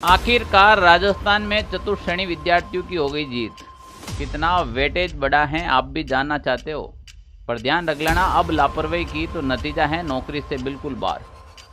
आखिरकार राजस्थान में चतुर्थ श्रेणी विद्यार्थियों की हो गई जीत। कितना वेटेज बढ़ा है आप भी जानना चाहते हो, पर ध्यान रख लेना, अब लापरवाही की तो नतीजा है नौकरी से बिल्कुल बाहर।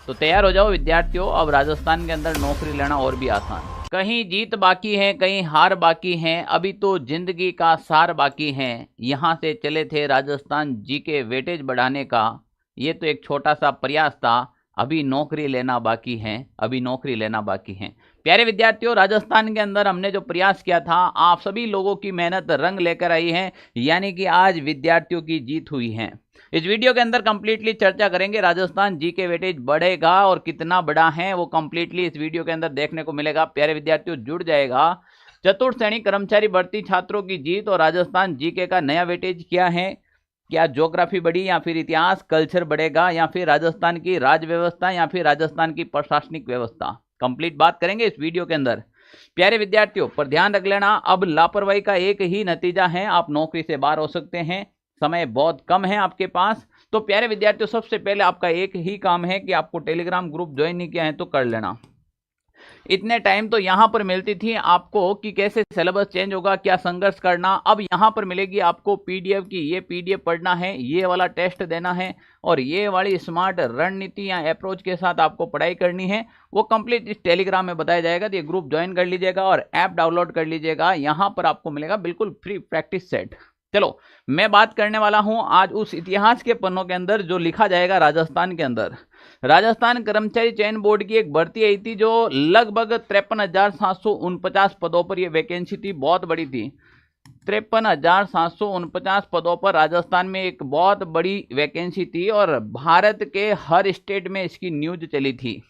तो तैयार हो जाओ विद्यार्थियों, अब राजस्थान के अंदर नौकरी लेना और भी आसान। कहीं जीत बाकी है, कहीं हार बाकी है, अभी तो जिंदगी का सार बाकी है। यहाँ से चले थे राजस्थान जी के वेटेज बढ़ाने का, ये तो एक छोटा सा प्रयास था। अभी नौकरी लेना बाकी है, अभी नौकरी लेना बाकी है। प्यारे विद्यार्थियों, राजस्थान के अंदर हमने जो प्रयास किया था, आप सभी लोगों की मेहनत रंग लेकर आई है, यानी कि आज विद्यार्थियों की जीत हुई है। इस वीडियो के अंदर कंप्लीटली चर्चा करेंगे, राजस्थान जी के वेटेज बढ़ेगा और कितना बड़ा है वो कंप्लीटली इस वीडियो के अंदर देखने को मिलेगा। प्यारे विद्यार्थियों, जुड़ जाएगा। चतुर्थ श्रेणी कर्मचारी भर्ती छात्रों की जीत और राजस्थान जीके का नया वेटेज क्या है। क्या ज्योग्राफी बढ़ी या फिर इतिहास कल्चर बढ़ेगा, या फिर राजस्थान की राज व्यवस्था, या फिर राजस्थान की प्रशासनिक व्यवस्था, कंप्लीट बात करेंगे इस वीडियो के अंदर। प्यारे विद्यार्थियों, पर ध्यान रख लेना, अब लापरवाही का एक ही नतीजा है, आप नौकरी से बाहर हो सकते हैं। समय बहुत कम है आपके पास। तो प्यारे विद्यार्थियों, सबसे पहले आपका एक ही काम है कि आपको टेलीग्राम ग्रुप ज्वाइन नहीं किया है तो कर लेना। इतने टाइम तो यहां पर मिलती थी आपको कि कैसे सिलेबस चेंज होगा, क्या संघर्ष करना, अब यहां पर मिलेगी आपको पीडीएफ की। ये पीडीएफ पढ़ना है, ये वाला टेस्ट देना है, और ये वाली स्मार्ट रणनीति या अप्रोच के साथ आपको पढ़ाई करनी है। वो कंप्लीट इस टेलीग्राम में बताया जाएगा। तो ये ग्रुप ज्वाइन कर लीजिएगा और ऐप डाउनलोड कर लीजिएगा। यहां पर आपको मिलेगा बिल्कुल फ्री प्रैक्टिस सेट। चलो, मैं बात करने वाला हूं आज उस इतिहास के पन्नों के अंदर जो लिखा जाएगा राजस्थान के अंदर। राजस्थान कर्मचारी चयन बोर्ड की एक भर्ती आई थी जो लगभग 53,749 पदों पर यह वैकेंसी थी, बहुत बड़ी थी। 53,749 पदों पर राजस्थान में एक बहुत बड़ी वैकेंसी थी, और भारत के हर स्टेट में इसकी न्यूज चली थी।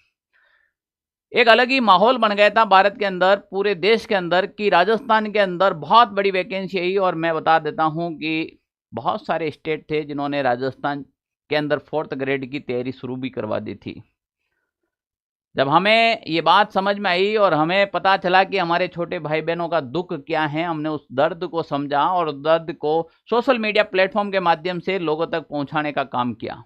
एक अलग ही माहौल बन गया था भारत के अंदर, पूरे देश के अंदर, कि राजस्थान के अंदर बहुत बड़ी वैकेंसी आई। और मैं बता देता हूं कि बहुत सारे स्टेट थे जिन्होंने राजस्थान के अंदर 4th ग्रेड की तैयारी शुरू भी करवा दी थी। जब हमें ये बात समझ में आई और हमें पता चला कि हमारे छोटे भाई बहनों का दुख क्या है, हमने उस दर्द को समझा और दर्द को सोशल मीडिया प्लेटफॉर्म के माध्यम से लोगों तक पहुंचाने का काम किया।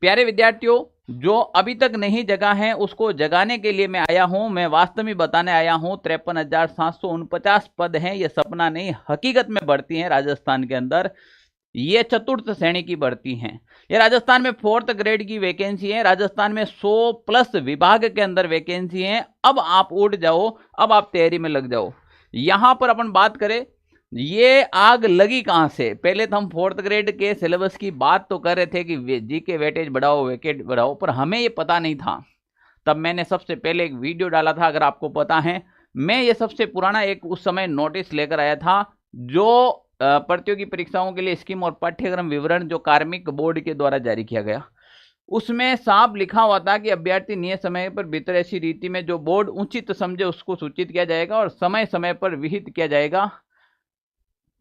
प्यारे विद्यार्थियों, जो अभी तक नहीं जगा है उसको जगाने के लिए मैं आया हूं। मैं वास्तव में बताने आया हूं, 53,749 पद हैं, ये सपना नहीं हकीकत में बढ़ती हैं राजस्थान के अंदर। ये चतुर्थ श्रेणी की भर्ती हैं। ये राजस्थान में 4th ग्रेड की वैकेंसी है। राजस्थान में 100+ विभाग के अंदर वैकेंसी है। अब आप उठ जाओ, अब आप तैयारी में लग जाओ। यहां पर अपन बात करें, ये आग लगी कहां से। पहले तो हम 4th ग्रेड के सिलेबस की बात तो कर रहे थे कि जी के वेटेज बढ़ाओ, वेकेट बढ़ाओ, पर हमें ये पता नहीं था। तब मैंने सबसे पहले एक वीडियो डाला था, अगर आपको पता है। मैं ये सबसे पुराना एक उस समय नोटिस लेकर आया था, जो प्रतियोगी परीक्षाओं के लिए स्कीम और पाठ्यक्रम विवरण जो कार्मिक बोर्ड के द्वारा जारी किया गया, उसमें साफ लिखा हुआ था कि अभ्यर्थी नियत समय पर भीतर ऐसी रीति में जो बोर्ड उचित समझे उसको सूचित किया जाएगा और समय समय पर विहित किया जाएगा।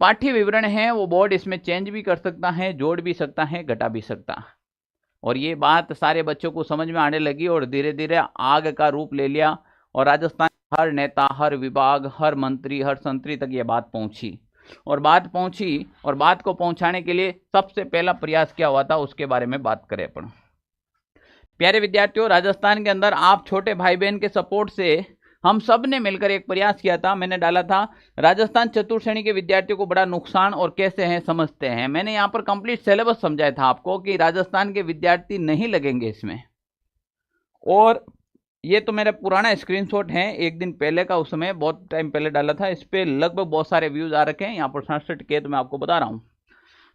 पाठ्य विवरण है वो बोर्ड इसमें चेंज भी कर सकता है, जोड़ भी सकता है, घटा भी सकता है। और ये बात सारे बच्चों को समझ में आने लगी और धीरे धीरे आग का रूप ले लिया, और राजस्थान हर नेता, हर विभाग, हर मंत्री, हर संतरी तक ये बात पहुंची। और बात पहुंची, और बात को पहुंचाने के लिए सबसे पहला प्रयास क्या हुआ था उसके बारे में बात करें अपन। प्यारे विद्यार्थियों, राजस्थान के अंदर आप छोटे भाई बहन के सपोर्ट से हम सब ने मिलकर एक प्रयास किया था। मैंने डाला था राजस्थान चतुर्थ श्रेणी के विद्यार्थियों को बड़ा नुकसान और कैसे हैं समझते हैं। मैंने यहाँ पर कंप्लीट सिलेबस समझाया था आपको कि राजस्थान के विद्यार्थी नहीं लगेंगे इसमें। और ये तो मेरा पुराना स्क्रीनशॉट है, एक दिन पहले का, उस समय बहुत टाइम पहले डाला था। इस पर लगभग बहुत सारे व्यूज आ रखे हैं, यहाँ पर 67 के, तो मैं आपको बता रहा हूँ।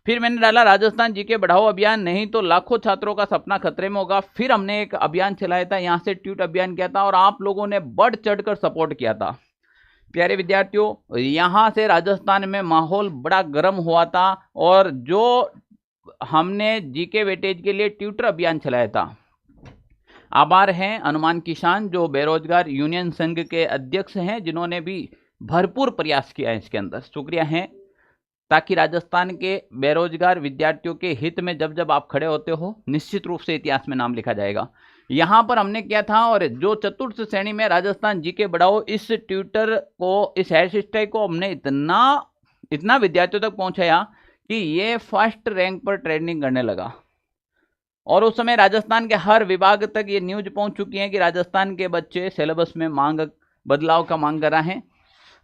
फिर मैंने डाला राजस्थान जीके बढ़ाओ अभियान, नहीं तो लाखों छात्रों का सपना खतरे में होगा। फिर हमने एक अभियान चलाया था, यहाँ से ट्वीट अभियान किया था, और आप लोगों ने बढ़ चढ़कर सपोर्ट किया था। प्यारे विद्यार्थियों, यहाँ से राजस्थान में माहौल बड़ा गर्म हुआ था, और जो हमने जीके वेटेज के लिए ट्विटर अभियान चलाया था, आभार हैं अनुमान किसान जो बेरोजगार यूनियन संघ के अध्यक्ष हैं, जिन्होंने भी भरपूर प्रयास किया है इसके अंदर, शुक्रिया है। ताकि राजस्थान के बेरोजगार विद्यार्थियों के हित में जब जब आप खड़े होते हो, निश्चित रूप से इतिहास में नाम लिखा जाएगा। यहां पर हमने किया था, और जो चतुर्थ श्रेणी में राजस्थान जीके बढ़ाओ, इस ट्विटर को, इस हैशटैग को हमने इतना विद्यार्थियों तक पहुंचाया कि ये फर्स्ट रैंक पर ट्रेंडिंग करने लगा। और उस समय राजस्थान के हर विभाग तक ये न्यूज पहुंच चुकी है कि राजस्थान के बच्चे सिलेबस में बदलाव का मांग कर रहे हैं।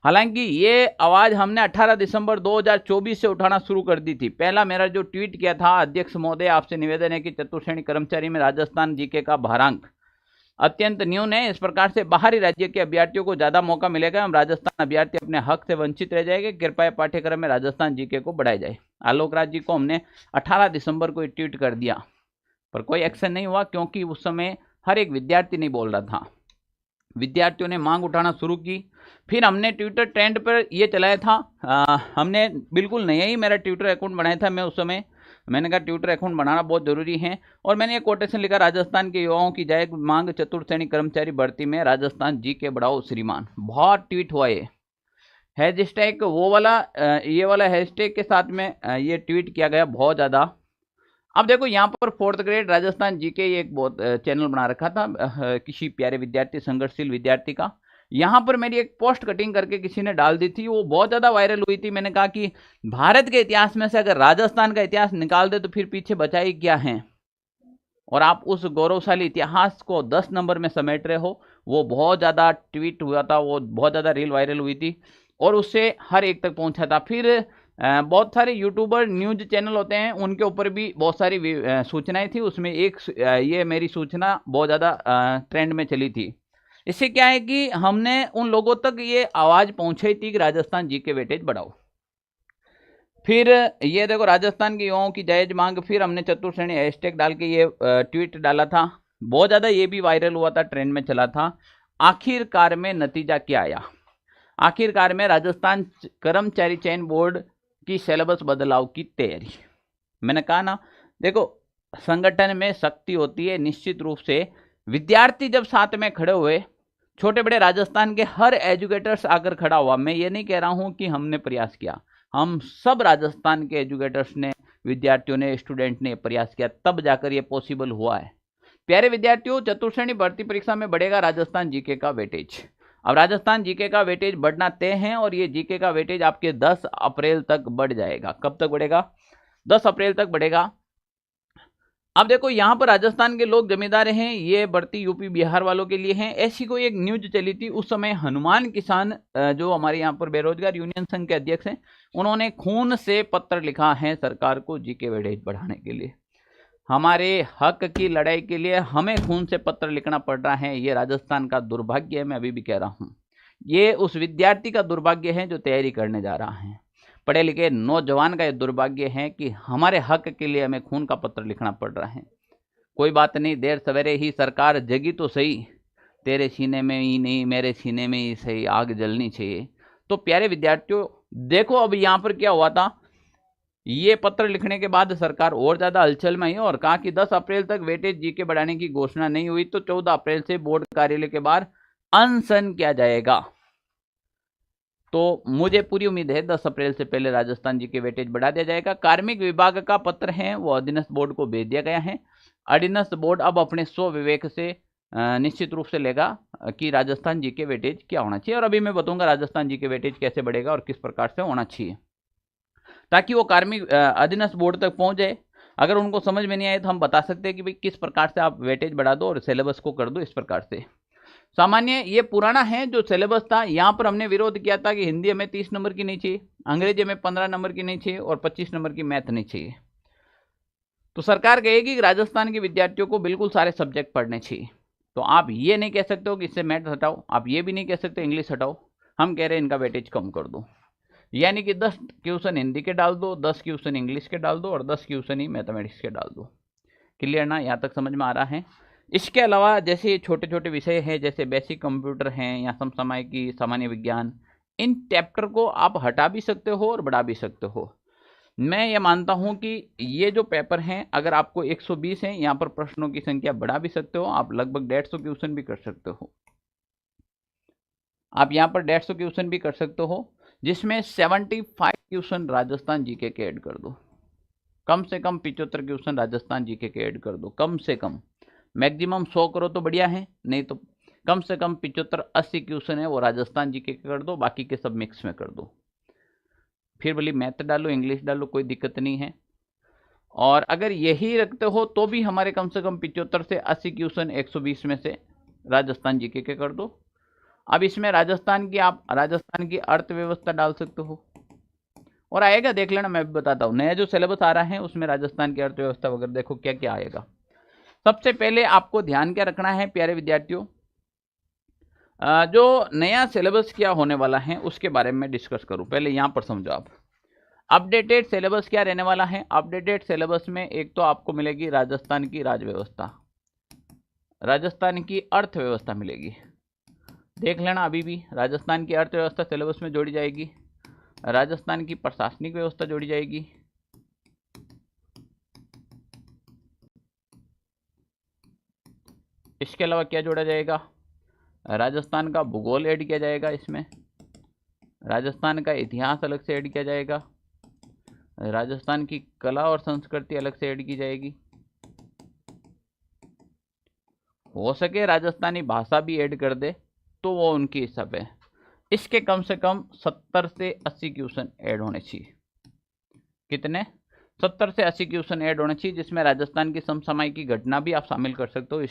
हालांकि ये आवाज़ हमने 18 दिसंबर 2024 से उठाना शुरू कर दी थी। पहला मेरा जो ट्वीट किया था, अध्यक्ष महोदय आपसे निवेदन है कि चतुर्थ श्रेणी कर्मचारी में राजस्थान जीके का भारांक अत्यंत न्यून है। इस प्रकार से बाहरी राज्य के अभ्यर्थियों को ज्यादा मौका मिलेगा एवं राजस्थान अभ्यर्थी अपने हक से वंचित रह जाएंगे। कृपया पाठ्यक्रम में राजस्थान जीके को बढ़ाया जाए। आलोक राज जी को हमने 18 दिसंबर को ट्वीट कर दिया, पर कोई एक्शन नहीं हुआ, क्योंकि उस समय हर एक विद्यार्थी नहीं बोल रहा था। विद्यार्थियों ने मांग उठाना शुरू की। फिर हमने ट्विटर ट्रेंड पर ये चलाया था। हमने बिल्कुल नया ही मेरा ट्विटर अकाउंट बनाया था। मैं उस समय मैंने कहा ट्विटर अकाउंट बनाना बहुत जरूरी है, और मैंने ये कोटेशन लिखा, राजस्थान के युवाओं की जायज मांग चतुर्थ श्रेणी कर्मचारी भर्ती में राजस्थान जी के बढ़ाओ श्रीमान। बहुत ट्वीट हुआ ये हैशटैग, वो वाला ये वाला हैशटैग के साथ में ये ट्वीट किया गया बहुत ज़्यादा। अब देखो यहाँ पर 4th ग्रेड राजस्थान जी के एक बहुत चैनल बना रखा था किसी प्यारे विद्यार्थी, संघर्षशील विद्यार्थी का। यहाँ पर मेरी एक पोस्ट कटिंग करके किसी ने डाल दी थी, वो बहुत ज़्यादा वायरल हुई थी। मैंने कहा कि भारत के इतिहास में से अगर राजस्थान का इतिहास निकाल दे तो फिर पीछे बचा ही क्या है, और आप उस गौरवशाली इतिहास को 10 नंबर में समेट रहे हो। वो बहुत ज़्यादा ट्वीट हुआ था, वो बहुत ज़्यादा रील वायरल हुई थी, और उससे हर एक तक पहुंचा था। फिर बहुत सारे यूट्यूबर न्यूज चैनल होते हैं, उनके ऊपर भी बहुत सारी सूचनाएं थी। उसमें एक ये मेरी सूचना बहुत ज़्यादा ट्रेंड में चली थी। इससे क्या है कि हमने उन लोगों तक ये आवाज़ पहुंचाई थी कि राजस्थान जी के वेटेज बढ़ाओ। फिर ये देखो, राजस्थान के युवाओं की जायज मांग, फिर हमने चतुर्थ श्रेणी हैशटैग डाल के ये ट्वीट डाला था। बहुत ज़्यादा ये भी वायरल हुआ था, ट्रेंड में चला था। आखिरकार में नतीजा क्या आया? आखिरकार में राजस्थान कर्मचारी चयन बोर्ड की सिलेबस बदलाव की तैयारी। मैंने कहा ना, देखो संगठन में शक्ति होती है निश्चित रूप से। विद्यार्थी जब साथ में खड़े हुए, छोटे बड़े राजस्थान के हर एजुकेटर्स आकर खड़ा हुआ। मैं ये नहीं कह रहा हूँ कि हमने प्रयास किया, हम सब राजस्थान के एजुकेटर्स ने, विद्यार्थियों ने, स्टूडेंट ने प्रयास किया, तब जाकर ये पॉसिबल हुआ है। प्यारे विद्यार्थियों, चतुर्थ श्रेणी भर्ती परीक्षा में बढ़ेगा राजस्थान जीके का वेटेज। अब राजस्थान जीके का वेटेज बढ़ना तय है, और ये जीके का वेटेज आपके 10 अप्रैल तक बढ़ जाएगा। कब तक बढ़ेगा? 10 अप्रैल तक बढ़ेगा। अब देखो, यहाँ पर राजस्थान के लोग जमींदार हैं, ये बढ़ती यूपी बिहार वालों के लिए हैं। ऐसी कोई एक न्यूज चली थी उस समय। हनुमान किसान जो हमारे यहाँ पर बेरोजगार यूनियन संघ के अध्यक्ष हैं, उन्होंने खून से पत्र लिखा है सरकार को जीके वेटेज बढ़ाने के लिए। हमारे हक की लड़ाई के लिए हमें खून से पत्र लिखना पड़ रहा है। ये राजस्थान का दुर्भाग्य है, मैं अभी भी कह रहा हूँ। ये उस विद्यार्थी का दुर्भाग्य है जो तैयारी करने जा रहा है। पढ़े लिखे नौजवान का ये दुर्भाग्य है कि हमारे हक के लिए हमें खून का पत्र लिखना पड़ रहा है। कोई बात नहीं, देर सवेरे ही सरकार जगी तो सही। तेरे सीने में ही नहीं, मेरे सीने में ही सही, आग जलनी चाहिए। तो प्यारे विद्यार्थियों, देखो अब यहाँ पर क्या हुआ था। ये पत्र लिखने के बाद सरकार और ज़्यादा हलचल में आई और कहा कि 10 अप्रैल तक वेटेज जीके बढ़ाने की घोषणा नहीं हुई तो 14 अप्रैल से बोर्ड कार्यालय के बाहर अनशन किया जाएगा। तो मुझे पूरी उम्मीद है 10 अप्रैल से पहले राजस्थान जीके वेटेज बढ़ा दिया जाएगा। कार्मिक विभाग का पत्र है, वो अधीनस्थ बोर्ड को भेज दिया गया है। अधीनस्थ बोर्ड अब अपने स्व विवेक से निश्चित रूप से लेगा कि राजस्थान जीके वेटेज क्या होना चाहिए, और अभी मैं बताऊंगा राजस्थान जीके वेटेज कैसे बढ़ेगा और किस प्रकार से होना चाहिए, ताकि वो कार्मिक अधीनस्थ बोर्ड तक पहुंच जाए। अगर उनको समझ में नहीं आए तो हम बता सकते हैं कि भाई किस प्रकार से आप वेटेज बढ़ा दो और सिलेबस को कर दो इस प्रकार से। सामान्य ये पुराना है जो सिलेबस था। यहाँ पर हमने विरोध किया था कि हिंदी में 30 नंबर की नहीं चाहिए, अंग्रेजी में 15 नंबर की नहीं चाहिए, और 25 नंबर की मैथ नहीं चाहिए। तो सरकार कहेगी कि राजस्थान के विद्यार्थियों को बिल्कुल सारे सब्जेक्ट पढ़ने चाहिए। तो आप ये नहीं कह सकते हो कि इससे मैथ हटाओ, आप ये भी नहीं कह सकते इंग्लिश हटाओ। हम कह रहे हैं इनका वेटेज कम कर दो, यानी कि 10 क्वेश्चन हिंदी के डाल दो, 10 क्वेश्चन इंग्लिश के डाल दो, और 10 क्वेश्चन ही मैथमेटिक्स के डाल दो। क्लियर ना? यहाँ तक समझ में आ रहा है? इसके अलावा जैसे छोटे छोटे विषय हैं, जैसे बेसिक कंप्यूटर हैं या समसामयिकी, सामान्य विज्ञान, इन चैप्टर को आप हटा भी सकते हो और बढ़ा भी सकते हो। मैं ये मानता हूं कि ये जो पेपर हैं, अगर आपको 120 हैं, यहाँ पर प्रश्नों की संख्या बढ़ा भी सकते हो। आप लगभग 150 क्वेश्चन भी कर सकते हो। आप यहाँ पर 150 क्वेश्चन भी कर सकते हो, जिसमें 75 क्वेश्चन राजस्थान जीके के ऐड कर दो। कम से कम 75 क्वेश्चन राजस्थान जीके के ऐड कर दो, कम से कम। मैक्सिमम 100 करो तो बढ़िया है, नहीं तो कम से कम 75-80 क्वेश्चन है वो राजस्थान जीके के कर दो, बाकी के सब मिक्स में कर दो। फिर भले मैथ डालो, इंग्लिश डालो, कोई दिक्कत नहीं है। और अगर यही रखते हो तो भी हमारे कम से कम 75 से 80 क्वेश्चन 120 में से राजस्थान जीके के कर दो। अब इसमें राजस्थान की अर्थव्यवस्था डाल सकते हो और आएगा, देख लेना, मैं भी बताता हूँ। नया जो सिलेबस आ रहा है उसमें राजस्थान की अर्थव्यवस्था वगैरह देखो क्या क्या आएगा। सबसे पहले आपको ध्यान क्या रखना है प्यारे विद्यार्थियों, जो नया सिलेबस क्या होने वाला है उसके बारे में डिस्कस करूं। पहले यहां पर समझो आप, अपडेटेड सिलेबस क्या रहने वाला है। अपडेटेड सिलेबस में एक तो आपको मिलेगी राजस्थान की राजव्यवस्था, राजस्थान की अर्थव्यवस्था मिलेगी, देख लेना। अभी भी राजस्थान की अर्थव्यवस्था सिलेबस में जोड़ी जाएगी, राजस्थान की प्रशासनिक व्यवस्था जोड़ी जाएगी, इसके अलावा क्या जोड़ा जाएगा, राजस्थान का भूगोल ऐड किया जाएगा, इसमें राजस्थान का इतिहास अलग से ऐड किया जाएगा, राजस्थान की कला और संस्कृति अलग से ऐड की जाएगी, हो सके राजस्थानी भाषा भी ऐड कर दे तो वो उनकी हिसाब है। इसके कम से कम 70 से 80 क्वेश्चन ऐड होने चाहिए। कितने? 70 से 80 क्वेश्चन ऐड होने चाहिए, जिसमें राजस्थान की समसामयिक की घटना भी आप शामिल कर सकते हो।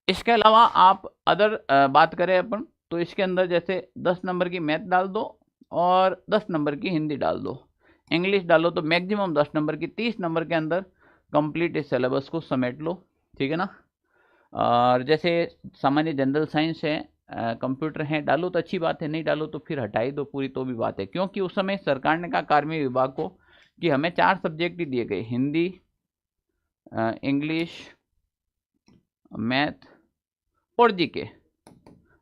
इसके अलावा आप अदर बात करें अपन तो इसके अंदर जैसे 10 नंबर की मैथ डाल दो और 10 नंबर की हिंदी डाल दो, इंग्लिश डालो तो मैक्सिमम 10 नंबर की, 30 नंबर के अंदर कंप्लीट इस सिलेबस को समेट लो, ठीक है ना। और जैसे सामान्य जनरल साइंस है, कंप्यूटर है, डालो तो अच्छी बात है, नहीं डालो तो फिर हटाई दो पूरी तो भी बात है। क्योंकि उस समय सरकार ने कहा कार्मिक विभाग को कि हमें 4 सब्जेक्ट ही दिए गए, हिंदी, इंग्लिश, मैथ और जीके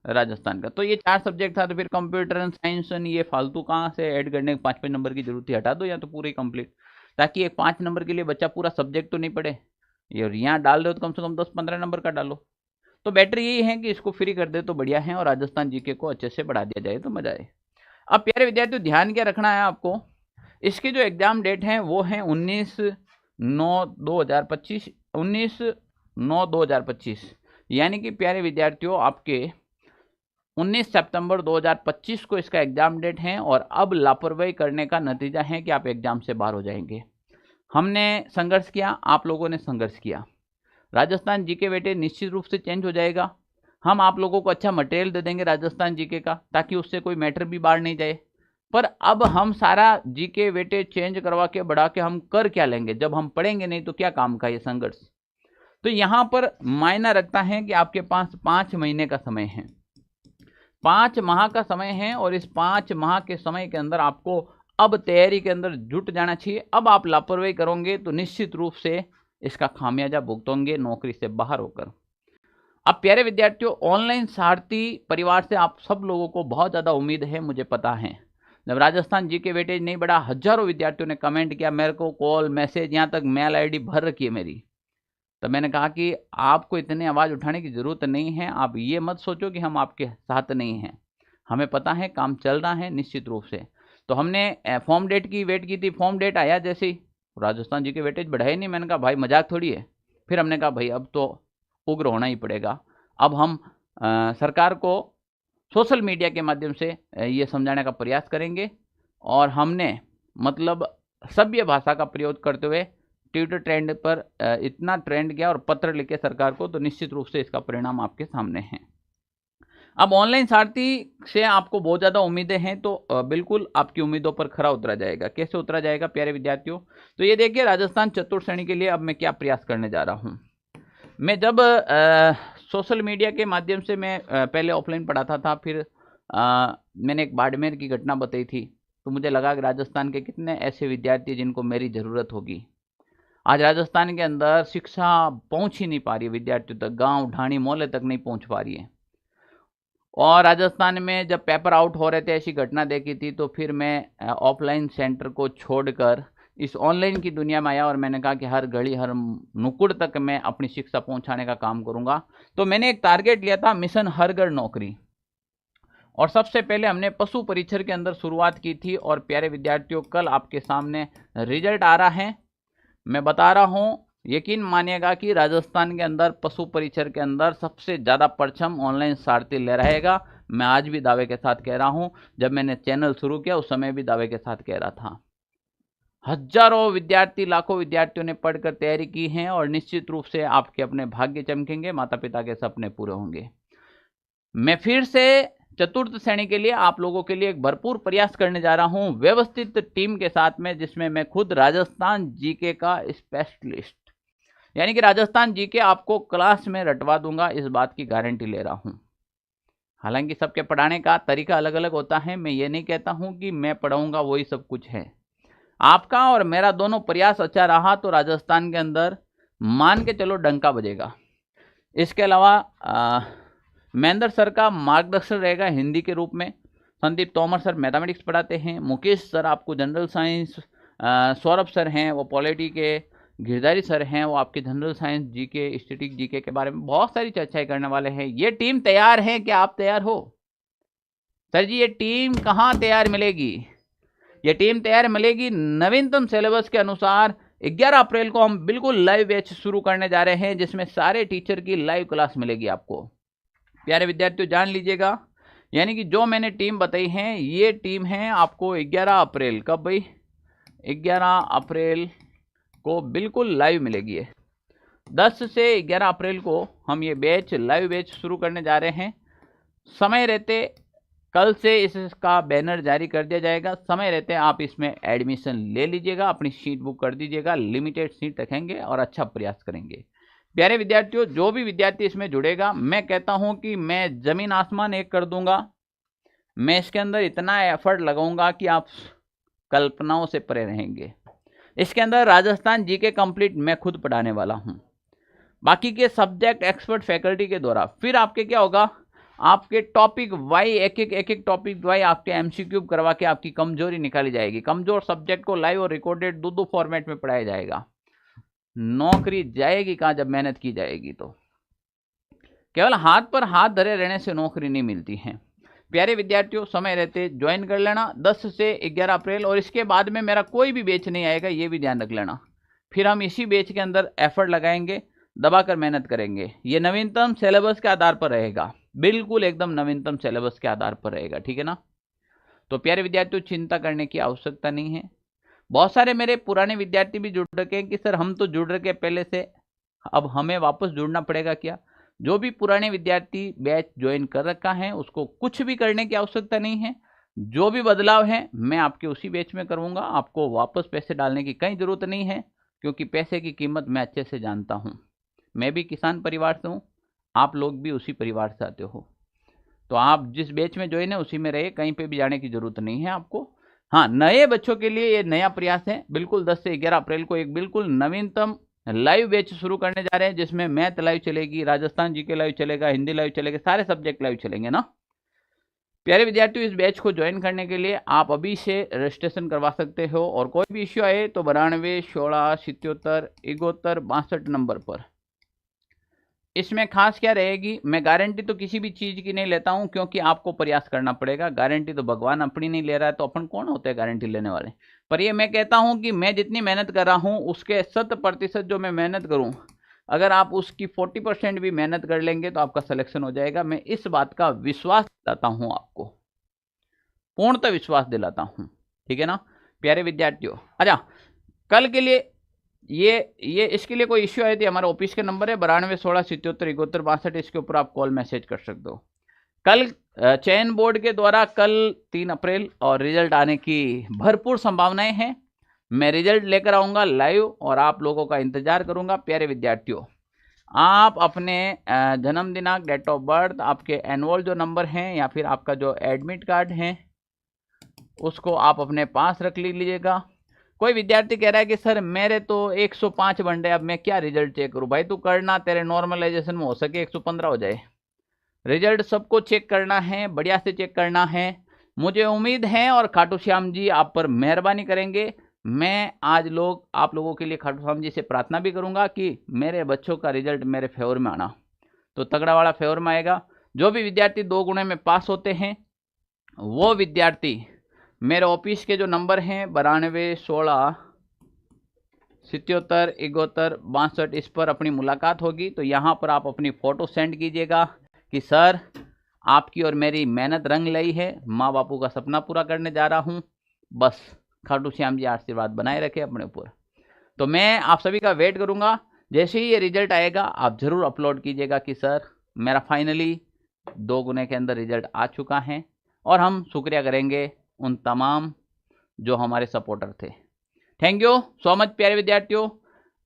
राजस्थान का, तो ये 4 सब्जेक्ट था। तो फिर कंप्यूटर एंड साइंस ये फालतू कहाँ से ऐड करने के 5-5 नंबर की जरूरत है, हटा दो या तो पूरे कंप्लीट, ताकि एक 5 नंबर के लिए बच्चा पूरा सब्जेक्ट तो नहीं पढ़े। ये यहाँ डाल रहे हो तो कम से कम 10-15 नंबर का डालो। तो बेटर यही है कि इसको फ्री कर दे तो बढ़िया है, और राजस्थान जीके को अच्छे से बढ़ा दिया जाए तो मजा आए। अब प्यारे विद्यार्थियों ध्यान क्या रखना है आपको, इसकी जो एग्जाम डेट है वो है 19/9/2025, 19/9/2025, यानी कि प्यारे विद्यार्थियों आपके 19 सितंबर 2025 को इसका एग्जाम डेट है। और अब लापरवाही करने का नतीजा है कि आप एग्जाम से बाहर हो जाएंगे। हमने संघर्ष किया, आप लोगों ने संघर्ष किया, राजस्थान जीके वेटेज निश्चित रूप से चेंज हो जाएगा। हम आप लोगों को अच्छा मटेरियल दे देंगे राजस्थान जीके का, ताकि उससे कोई मैटर भी बाहर नहीं जाए। पर अब हम सारा जीके वेटेज चेंज करवा के बढ़ा के हम कर क्या लेंगे, जब हम पढ़ेंगे नहीं तो क्या काम का ये संघर्ष। तो यहां पर मायना रखता है कि आपके पास 5 महीने का समय है, 5 माह का समय है, और इस 5 माह के समय के अंदर आपको अब तैयारी के अंदर जुट जाना चाहिए। अब आप लापरवाही करोगे तो निश्चित रूप से इसका खामियाजा भुगतोगे नौकरी से बाहर होकर। अब प्यारे विद्यार्थियों, ऑनलाइन सारथी परिवार से आप सब लोगों को बहुत ज़्यादा उम्मीद है, मुझे पता है। जब राजस्थान जीके वेटेज नहीं बढ़ा, हजारों विद्यार्थियों ने कमेंट किया, मेरे को कॉल मैसेज, यहाँ तक मेल आईडी भर रखी है मेरी। तो मैंने कहा कि आपको इतनी आवाज़ उठाने की ज़रूरत नहीं है, आप ये मत सोचो कि हम आपके साथ नहीं हैं, हमें पता है काम चल रहा है निश्चित रूप से। तो हमने फॉर्म डेट की वेट की थी, फॉर्म डेट आया जैसे ही राजस्थान जी के वेटेज बढ़ाए नहीं, मैंने कहा भाई मजाक थोड़ी है। फिर हमने कहा भाई अब तो उग्र होना ही पड़ेगा। अब हम सरकार को सोशल मीडिया के माध्यम से ये समझाने का प्रयास करेंगे, और हमने मतलब सभ्य भाषा का प्रयोग करते हुए ट्विटर ट्रेंड पर इतना ट्रेंड किया और पत्र लिखे सरकार को, तो निश्चित रूप से इसका परिणाम आपके सामने है। अब ऑनलाइन सारथी से आपको बहुत ज़्यादा उम्मीदें हैं, तो बिल्कुल आपकी उम्मीदों पर खरा उतरा जाएगा। कैसे उतरा जाएगा प्यारे विद्यार्थियों, तो ये देखिए राजस्थान चतुर्थ श्रेणी के लिए अब मैं क्या प्रयास करने जा रहा हूँ। मैं जब सोशल मीडिया के माध्यम से मैं पहले ऑफलाइन पढ़ाता था, फिर मैंने एक बाड़मेर की घटना बताई थी, तो मुझे लगा कि राजस्थान के कितने ऐसे विद्यार्थी जिनको मेरी ज़रूरत होगी। आज राजस्थान के अंदर शिक्षा पहुँच ही नहीं पा रही है विद्यार्थियों तक, गाँव ढाणी मोहल्ले तक नहीं पहुँच पा रही है। और राजस्थान में जब पेपर आउट हो रहे थे, ऐसी घटना देखी थी, तो फिर मैं ऑफलाइन सेंटर को छोड़कर इस ऑनलाइन की दुनिया में आया, और मैंने कहा कि हर घड़ी हर नुक्कड़ तक मैं अपनी शिक्षा पहुंचाने का काम करूंगा। तो मैंने एक टारगेट लिया था, मिशन हर घर नौकरी, और सबसे पहले हमने पशु परीक्षण के अंदर शुरुआत की थी। और प्यारे विद्यार्थियों, कल आपके सामने रिजल्ट आ रहा है, मैं बता रहा हूँ, यकीन मानिएगा कि राजस्थान के अंदर पशु परीक्षण के अंदर सबसे ज़्यादा परचम ऑनलाइन सारथी ले रहेगा। मैं आज भी दावे के साथ कह रहा हूं, जब मैंने चैनल शुरू किया उस समय भी दावे के साथ कह रहा था। हजारों विद्यार्थी, लाखों विद्यार्थियों ने पढ़कर तैयारी की है और निश्चित रूप से आपके अपने भाग्य चमकेंगे, माता पिता के सपने पूरे होंगे। मैं फिर से चतुर्थ श्रेणी के लिए आप लोगों के लिए एक भरपूर प्रयास करने जा रहा हूं, व्यवस्थित टीम के साथ में, जिसमें मैं खुद राजस्थान जीके का स्पेशलिस्ट, यानी कि राजस्थान जीके आपको क्लास में रटवा दूंगा, इस बात की गारंटी ले रहा हूं। हालांकि सबके पढ़ाने का तरीका अलग अलग होता है, मैं ये नहीं कहता हूं कि मैं पढ़ाऊंगा वही सब कुछ है। आपका और मेरा दोनों प्रयास अच्छा रहा तो राजस्थान के अंदर मान के चलो डंका बजेगा। इसके अलावा महेंद्र सर का मार्गदर्शन रहेगा हिंदी के रूप में, संदीप तोमर सर मैथमेटिक्स पढ़ाते हैं, मुकेश सर आपको जनरल साइंस, सौरभ सर हैं वो पॉलिटी के, गिरधारी सर हैं वो आपके general science GK, static GK के बारे में बहुत सारी चर्चाएं करने वाले हैं। ये टीम तैयार है, क्या आप तैयार हो? सर जी ये टीम कहाँ तैयार मिलेगी? ये टीम तैयार मिलेगी नवीनतम सिलेबस के अनुसार। 11 अप्रैल को हम बिल्कुल लाइव बैच शुरू करने जा रहे हैं, जिसमें सारे टीचर की लाइव क्लास मिलेगी आपको। प्यारे विद्यार्थियों जान लीजिएगा, यानी कि जो मैंने टीम बताई है ये टीम है आपको 11 अप्रैल, कब भाई? 11 अप्रैल को बिल्कुल लाइव मिलेगी। 10 से 11 अप्रैल को हम ये बैच, लाइव बैच शुरू करने जा रहे हैं। समय रहते कल से इसका बैनर जारी कर दिया जाएगा, समय रहते आप इसमें एडमिशन ले लीजिएगा, अपनी सीट बुक कर दीजिएगा, लिमिटेड सीट रखेंगे और अच्छा प्रयास करेंगे। प्यारे विद्यार्थियों जो भी विद्यार्थी इसमें जुड़ेगा, मैं कहता हूं कि मैं जमीन आसमान एक कर दूंगा। मैं इसके अंदर इतना एफर्ट लगाऊंगा कि आप कल्पनाओं से परे रहेंगे। इसके अंदर राजस्थान जीके कंप्लीट मैं खुद पढ़ाने वाला हूं, बाकी के सब्जेक्ट एक्सपर्ट फैकल्टी के द्वारा। फिर आपके क्या होगा, आपके टॉपिक वाई एक एक टॉपिक वाई आपके एमसीक्यू करवा के आपकी कमजोरी निकाली जाएगी। कमजोर सब्जेक्ट को लाइव और रिकॉर्डेड दो फॉर्मेट में पढ़ाया जाएगा। नौकरी जाएगी कहाँ जब मेहनत की जाएगी तो। केवल हाथ पर हाथ धरे रहने से नौकरी नहीं मिलती है। प्यारे विद्यार्थियों समय रहते ज्वाइन कर लेना 10 से 11 अप्रैल, और इसके बाद में मेरा कोई भी बैच नहीं आएगा, ये भी ध्यान रख लेना। फिर हम इसी बैच के अंदर एफर्ट लगाएंगे, दबाकर मेहनत करेंगे। ये नवीनतम सिलेबस के आधार पर रहेगा, बिल्कुल एकदम नवीनतम सिलेबस के आधार पर रहेगा, ठीक है ना। तो प्यारे विद्यार्थियों चिंता करने की आवश्यकता नहीं है। बहुत सारे मेरे पुराने विद्यार्थी भी जुड़ रखे हैं कि सर हम तो जुड़ रखे पहले से, अब हमें वापस जुड़ना पड़ेगा क्या? जो भी पुराने विद्यार्थी बैच ज्वाइन कर रखा है उसको कुछ भी करने की आवश्यकता नहीं है। जो भी बदलाव है मैं आपके उसी बैच में करूंगा, आपको वापस पैसे डालने की कहीं जरूरत नहीं है, क्योंकि पैसे की कीमत मैं अच्छे से जानता हूं। मैं भी किसान परिवार से हूं, आप लोग भी उसी परिवार से आते हो, तो आप जिस बैच में ज्वाइन है उसी में रहे, कहीं पे भी जाने की जरूरत नहीं है आपको। हाँ, नए बच्चों के लिए ये नया प्रयास है, बिल्कुल 10 से 11 अप्रैल को एक बिल्कुल नवीनतम लाइव बैच शुरू करने जा रहे हैं, जिसमें मैथ लाइव चलेगी, राजस्थान जीके लाइव चलेगा, हिंदी लाइव चलेगा, सारे सब्जेक्ट लाइव चलेंगे ना। प्यारे विद्यार्थियों इस बैच को ज्वाइन करने के लिए आप अभी से रजिस्ट्रेशन करवा सकते हो, और कोई भी इश्यू आए तो 92 16 77 71 62 नंबर पर। इसमें खास क्या रहेगी, मैं गारंटी तो किसी भी चीज की नहीं लेता हूं, क्योंकि आपको प्रयास करना पड़ेगा। गारंटी तो भगवान अपनी नहीं ले रहा है, तो अपन कौन होते हैं गारंटी लेने वाले। पर ये मैं कहता हूं कि मैं जितनी मेहनत कर रहा हूं उसके 100% जो मैं मेहनत करूं, अगर आप उसकी 40% भी मेहनत कर लेंगे तो आपका सिलेक्शन हो जाएगा। मैं इस बात का विश्वास दिलाता हूं, आपको पूर्णतः विश्वास दिलाता हूं, ठीक है ना प्यारे विद्यार्थियों। अच्छा, कल के लिए ये इसके लिए कोई इश्यू आई थी, हमारा ऑफिस का नंबर है 92 16 77 71 62, इसके ऊपर आप कॉल मैसेज कर सकते हो। कल चयन बोर्ड के द्वारा कल 3 अप्रैल और रिजल्ट आने की भरपूर संभावनाएं हैं। मैं रिजल्ट लेकर आऊंगा लाइव और आप लोगों का इंतजार करूंगा। प्यारे विद्यार्थियों आप अपने जन्म दिनांक, डेट ऑफ बर्थ, आपके एनुअल जो नंबर हैं या फिर आपका जो एडमिट कार्ड है उसको आप अपने पास रख लीजिएगा। कोई विद्यार्थी कह रहा है कि सर मेरे तो 105 बन रहे, अब मैं क्या रिजल्ट चेक करूं? भाई तू करना, तेरे नॉर्मलाइजेशन में हो सके 115 हो जाए। रिजल्ट सबको चेक करना है, बढ़िया से चेक करना है। मुझे उम्मीद है और खाटू श्याम जी आप पर मेहरबानी करेंगे। मैं आज आप लोगों के लिए खाटू श्याम जी से प्रार्थना भी करूंगा कि मेरे बच्चों का रिजल्ट मेरे फेवर में आना, तो तगड़ा वाला फेवर में आएगा। जो भी विद्यार्थी 2 गुणे में पास होते हैं वो विद्यार्थी मेरे ऑफिस के जो नंबर हैं 92 16 77 71 62, इस पर अपनी मुलाकात होगी। तो यहाँ पर आप अपनी फ़ोटो सेंड कीजिएगा कि सर आपकी और मेरी मेहनत रंग लाई है, माँ बापू का सपना पूरा करने जा रहा हूँ, बस खाटू श्याम जी आशीर्वाद बनाए रखे अपने ऊपर। तो मैं आप सभी का वेट करूंगा, जैसे ही ये रिजल्ट आएगा आप ज़रूर अपलोड कीजिएगा कि सर मेरा फाइनली 2 गुने के अंदर रिजल्ट आ चुका है, और हम शुक्रिया करेंगे उन तमाम जो हमारे सपोर्टर थे। थैंक यू सो मच प्यारे विद्यार्थियों।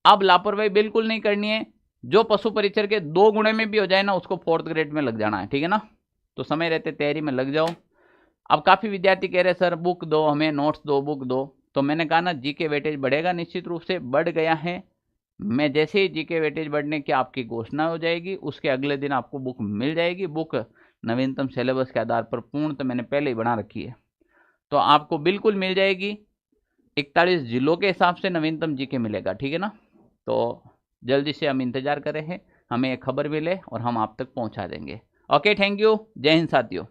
अब लापरवाही बिल्कुल नहीं करनी है, जो पशु परिचर के 2 गुणे में भी हो जाए ना उसको 4th ग्रेड में लग जाना है, ठीक है ना। तो समय रहते तैयारी में लग जाओ। अब काफ़ी विद्यार्थी कह रहे सर बुक दो हमें, नोट्स दो, बुक दो। तो मैंने कहा ना जीके वेटेज बढ़ेगा, निश्चित रूप से बढ़ गया है। मैं जैसे ही जीके वेटेज बढ़ने की आपकी घोषणा हो जाएगी उसके अगले दिन आपको बुक मिल जाएगी। बुक नवीनतम सिलेबस के आधार पर पूर्ण तो मैंने पहले ही बना रखी है, तो आपको बिल्कुल मिल जाएगी। 41 जिलों के हिसाब से नवीनतम जीके मिलेगा, ठीक है ना। तो जल्दी से हम इंतजार कर रहे हैं, हमें एक खबर मिले और हम आप तक पहुंचा देंगे। ओके, थैंक यू, जय हिंद साथियों।